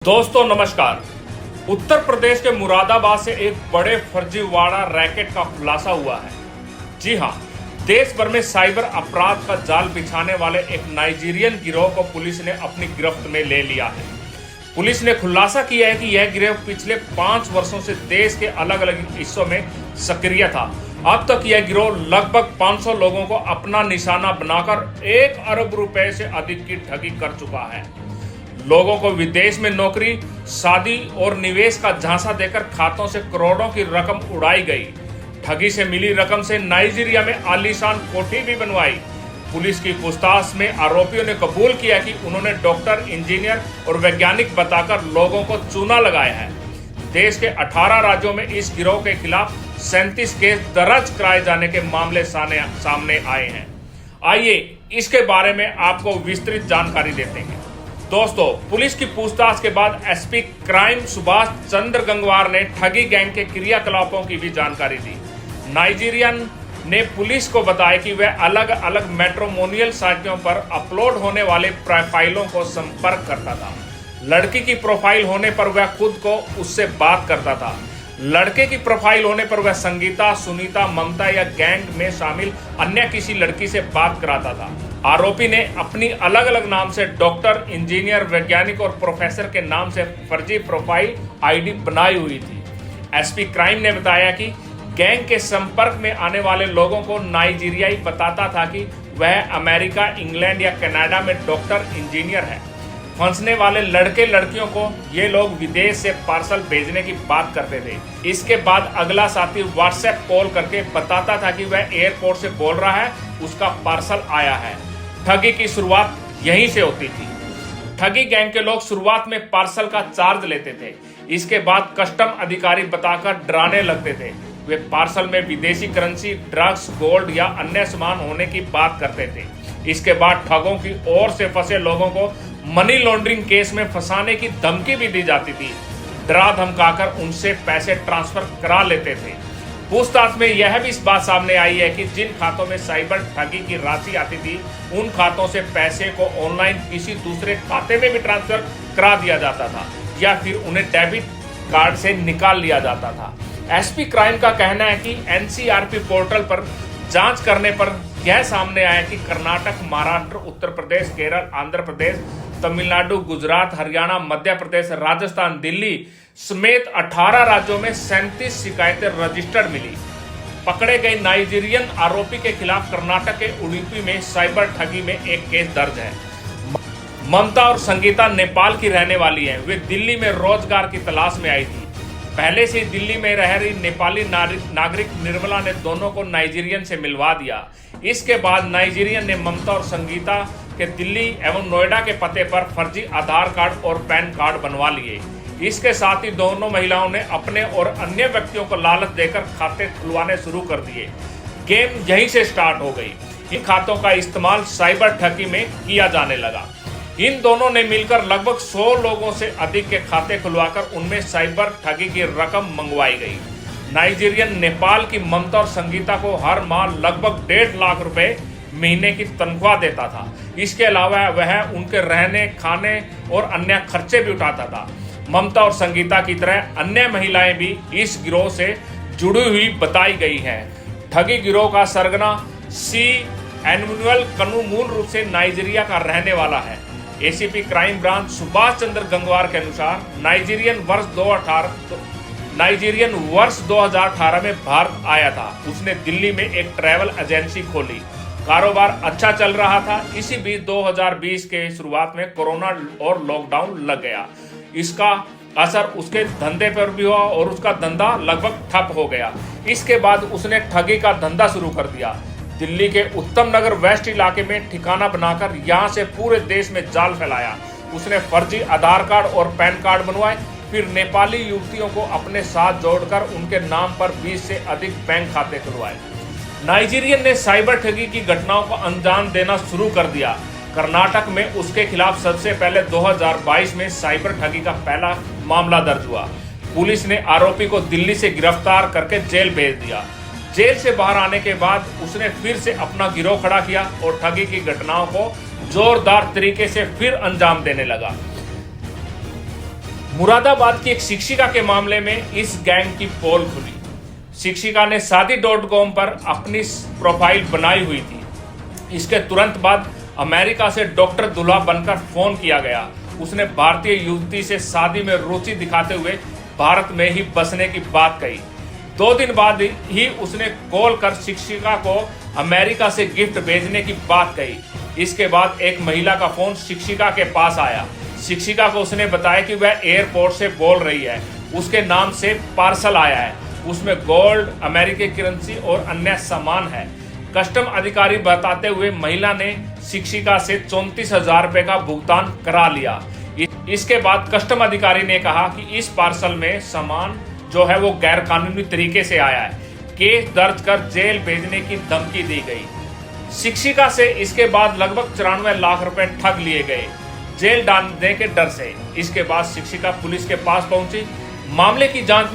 दोस्तों नमस्कार। उत्तर प्रदेश के मुरादाबाद से एक बड़े फर्जीवाड़ा रैकेट का खुलासा हुआ है। जी हां, देश भर में साइबर अपराध का जाल बिछाने वाले एक नाइजीरियन गिरोह को पुलिस ने अपनी गिरफ्त में ले लिया है। पुलिस ने खुलासा किया है कि यह गिरोह पिछले 5 वर्षों से देश के अलग अलग हिस्सों में सक्रिय था। अब तक यह गिरोह लगभग 500 लोगों को अपना निशाना बनाकर 1 अरब रुपए से अधिक की ठगी कर चुका है। लोगों को विदेश में नौकरी, शादी और निवेश का झांसा देकर खातों से करोड़ों की रकम उड़ाई गई। ठगी से मिली रकम से नाइजीरिया में आलीशान कोठी भी बनवाई। पुलिस की पूछताछ में आरोपियों ने कबूल किया कि उन्होंने डॉक्टर, इंजीनियर और वैज्ञानिक बताकर लोगों को चूना लगाया है। देश के 18 राज्यों में इस गिरोह के खिलाफ 37 केस दर्ज कराए जाने के मामले सामने आए हैं। आइए इसके बारे में आपको विस्तृत जानकारी देते हैं। दोस्तों, पुलिस की पूछताछ के बाद एसपी क्राइम सुभाष चंद्र गंगवार ने ठगी गैंग के क्रियाकलापों की भी जानकारी दी। नाइजीरियन ने पुलिस को बताया कि वह अलग अलग मैट्रिमोनियल साइटों पर अपलोड होने वाले प्रोफाइलों को संपर्क करता था। लड़की की प्रोफाइल होने पर वह खुद को उससे बात करता था। लड़के की प्रोफाइल होने पर वह संगीता, सुनीता, ममता या गैंग में शामिल अन्य किसी लड़की से बात कराता था। आरोपी ने अपनी अलग अलग नाम से डॉक्टर, इंजीनियर, वैज्ञानिक और प्रोफेसर के नाम से फर्जी प्रोफाइल आईडी बनाई हुई थी। एसपी क्राइम ने बताया कि गैंग के संपर्क में आने वाले लोगों को नाइजीरियाई बताता था कि वह अमेरिका, इंग्लैंड या कनाडा में डॉक्टर, इंजीनियर है। फंसने वाले लड़के लड़कियों को ये लोग विदेश से पार्सल भेजने की बात करते थे। इसके बाद अगला साथी व्हाट्सएप कॉल करके बताता था कि वह एयरपोर्ट से बोल रहा है, उसका पार्सल आया है। ठगी की शुरुआत यहीं से होती थी। ठगी गैंग के लोग शुरुआत में पार्सल का चार्ज लेते थे। इसके बाद कस्टम अधिकारी बताकर डराने लगते थे। वे पार्सल में विदेशी करेंसी, ड्रग्स, गोल्ड या अन्य सामान होने की बात करते थे। इसके बाद ठगों की ओर से फंसे लोगों को मनी लॉन्ड्रिंग केस में फंसाने की धमकी भी दी जाती थी। डरा धमकाकर उनसे पैसे ट्रांसफर करा लेते थे। पूछताछ में यह भी इस बात सामने आई है कि जिन खातों में साइबर ठगी की राशि आती थी, उन खातों से पैसे को ऑनलाइन किसी दूसरे खाते में भी ट्रांसफर करा दिया जाता था या फिर उन्हें डेबिट कार्ड से निकाल लिया जाता था। एसपी क्राइम का कहना है कि एनसीआरपी पोर्टल पर जांच करने पर यह सामने आया कि कर्नाटक, महाराष्ट्र, उत्तर प्रदेश, केरल, आंध्र प्रदेश, तमिलनाडु, गुजरात, हरियाणा, मध्य प्रदेश, राजस्थान, दिल्ली समेत 18 राज्यों में 37 शिकायतें रजिस्टर्ड मिली। पकड़े गए नाइजीरियन आरोपी के खिलाफ कर्नाटक के उडुपी में साइबर ठगी में एक केस दर्ज है। ममता और संगीता नेपाल की रहने वाली हैं। वे दिल्ली में रोजगार की तलाश में आई थी। पहले से दिल्ली में रह रही नेपाली नागरिक निर्मला ने दोनों को नाइजीरियन से मिलवा दिया। इसके बाद नाइजीरियन ने ममता और संगीता के दिल्ली एवं नोएडा के पते पर फर्जी आधार कार्ड और पैन कार्ड बनवा लिए। इसके साथ ही दोनों महिलाओं ने अपने और अन्य व्यक्तियों को लालच देकर खाते खुलवाने शुरू कर दिए। गेम यहीं से स्टार्ट हो गई। इन खातों का इस्तेमाल साइबर ठगी में किया जाने लगा। इन दोनों ने मिलकर लगभग 100 लोगों से अधिक के खाते खुलवाकर उनमें साइबर ठगी की रकम मंगवाई गई। नाइजीरियन नेपाल की ममता और संगीता को हर माह लगभग 1.5 लाख रुपए महीने की तनख्वाह देता था। इसके अलावा वह उनके रहने, खाने और अन्य खर्चे भी उठाता था। ममता और संगीता की तरह अन्य महिलाएं भी इस गिरोह से जुड़ी हुई बताई गई हैं। ठगी गिरोह का सरगना सी एनुअल कनु मूल रूप से नाइजीरिया का रहने वाला है। ACP crime branch Subhash Chandra Gangwar के अनुसार नाइजीरियन वर्ष 2018 में भारत आया था। उसने दिल्ली में एक ट्रैवल एजेंसी खोली। कारोबार अच्छा चल रहा था। इसी बीच 2020 के शुरुआत में कोरोना और लॉकडाउन लग गया। इसका असर उसके धंधे पर भी हुआ और उसका धंधा लगभग ठप हो गया। इसके बाद उसने ठगी का धंधा शुरू कर दिया। दिल्ली के उत्तम नगर वेस्ट इलाके में ठिकाना बनाकर यहां से पूरे देश में जाल फैलाया। उसने फर्जी आधार कार्ड और पैन कार्ड बनवाए, फिर नेपाली युवतियों को अपने साथ जोड़कर उनके नाम पर 20 से अधिक बैंक खाते खुलवाए। नाइजीरियन ने साइबर ठगी की घटनाओं को अंजाम देना शुरू कर दिया। कर्नाटक में उसके खिलाफ सबसे पहले 2022 में साइबर ठगी का पहला मामला दर्ज हुआ। पुलिस ने आरोपी को दिल्ली से गिरफ्तार करके जेल भेज दिया। जेल से बाहर आने के बाद उसने फिर से अपना गिरोह खड़ा किया और ठगी की घटनाओं को जोरदार तरीके से फिर अंजाम देने लगा। मुरादाबाद की एक शिक्षिका के मामले में इस गैंग की पोल खुली। शिक्षिका ने शादी.com पर अपनी प्रोफाइल बनाई हुई थी। इसके तुरंत बाद अमेरिका से डॉक्टर दुल्हा बनकर फोन किया गया। उसने भारतीय युवती से शादी में रुचि दिखाते हुए भारत में ही बसने की बात कही। 2 दिन बाद ही उसने कॉल कर शिक्षिका को अमेरिका से गिफ्ट भेजने की बात कही। इसके बाद एक महिला का फोन शिक्षिका के पास आया। शिक्षिका को उसने बताया कि वह एयरपोर्ट से बोल रही है, उसके नाम से पार्सल आया है, उसमें गोल्ड, अमेरिकी करेंसी और अन्य सामान है। कस्टम अधिकारी बताते हुए महिला ने शिक्षिका से 34,000 रुपए का भुगतान करा लिया। इसके बाद कस्टम अधिकारी ने कहा कि इस पार्सल में सामान जो है वो गैर कानूनी तरीके से आया है। केस दर्ज कर जेल भेजने की धमकी दी गई। शिक्षिका से इसके बाद लगभग 94 लाख रुपए ठग लिए गए जेल डालने के डर से। इसके बाद शिक्षिका पुलिस के पास पहुंची। मामले की जांच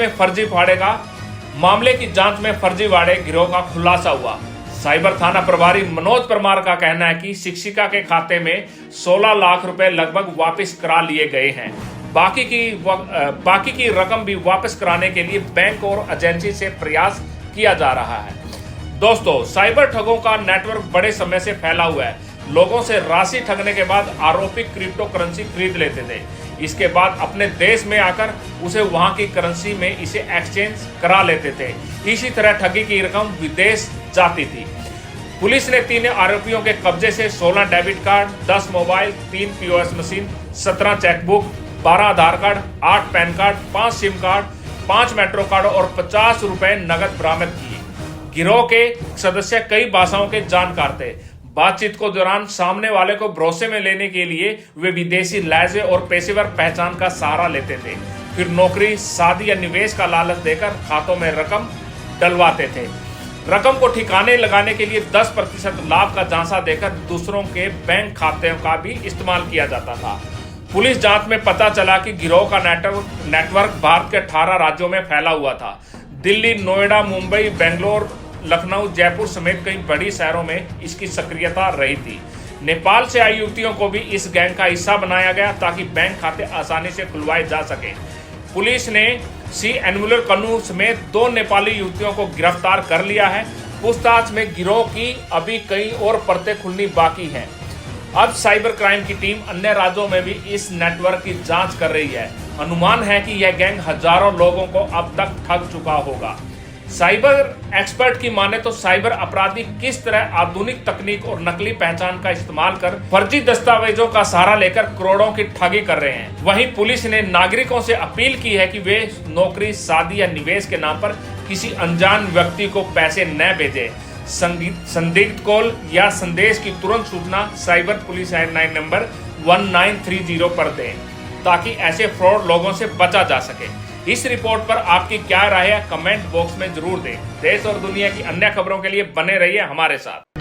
में फर्जीवाड़े गिरोह का खुलासा हुआ। साइबर थाना प्रभारी मनोज परमार का कहना है कि शिक्षिका के खाते में 16 लाख रुपए लगभग वापस करा लिए गए हैं। बाकी की रकम भी वापस कराने के लिए बैंक और एजेंसी से प्रयास किया जा रहा है। दोस्तों, साइबर ठगों का नेटवर्क बड़े समय से फैला हुआ है। लोगों से राशि ठगने के बाद आरोपी क्रिप्टो करेंसी खरीद लेते थे। इसके बाद अपने देश में आकर उसे वहां की करेंसी में इसे एक्सचेंज करा लेते थे। इसी तरह ठगी की रकम विदेश जाती थी। पुलिस ने 3 आरोपियों के कब्जे से 16 debit card, 10 mobile, 3 POS machine, 17 chequebook, 12 Aadhaar card, 8 PAN card, 5 SIM card, 5 metro card और 50 रुपए नगद बरामद किए। गिरोह के सदस्य कई भाषाओं के जानकार थे। बातचीत को दौरान सामने वाले को भरोसे में लेने के लिए वे विदेशी लहजे और पेशेवर पहचान का सहारा लेते थे। फिर नौकरी, शादी या निवेश का लालच देकर खातों में रकम डलवाते थे। रकम को ठिकाने लगाने के लिए 10% लाभ का झांसा देकर दूसरों के बैंक खातों का भी इस्तेमाल किया जाता था। पुलिस जांच में पता चला कि गिरोह का नेटवर्क भारत के 18 राज्यों में फैला हुआ था। दिल्ली, नोएडा, मुंबई, बेंगलोर, लखनऊ, जयपुर समेत कई बड़ी शहरों में इसकी सक्रियता रही थी। नेपाल से आई युवतियों को भी इस गैंग का हिस्सा बनाया गया ताकि बैंक खाते आसानी से खुलवाए जा सके। पुलिस ने सी एनमुलर कन्नू समेत 2 नेपाली युवतियों को गिरफ्तार कर लिया है। पूछताछ में गिरोह की अभी कई और परतें खुलनी बाकी हैं। अब साइबर क्राइम की टीम अन्य राज्यों में भी इस नेटवर्क की जांच कर रही है। अनुमान है कि यह गैंग हजारों लोगों को अब तक ठग चुका होगा। साइबर एक्सपर्ट की माने तो साइबर अपराधी किस तरह आधुनिक तकनीक और नकली पहचान का इस्तेमाल कर फर्जी दस्तावेजों का सहारा लेकर करोड़ों की ठगी कर रहे हैं। वहीं पुलिस ने नागरिकों से अपील की है कि वे नौकरी, शादी या निवेश के नाम पर किसी अनजान व्यक्ति को पैसे न भेजें। संदिग्ध कॉल या संदेश की तुरंत सूचना साइबर पुलिस हेल्पलाइन नंबर 1930 पर दें ताकि ऐसे फ्रॉड लोगों से बचा जा सके। इस रिपोर्ट पर आपकी क्या राय है, कमेंट बॉक्स में जरूर दें। देश और दुनिया की अन्य खबरों के लिए बने रहिए हमारे साथ।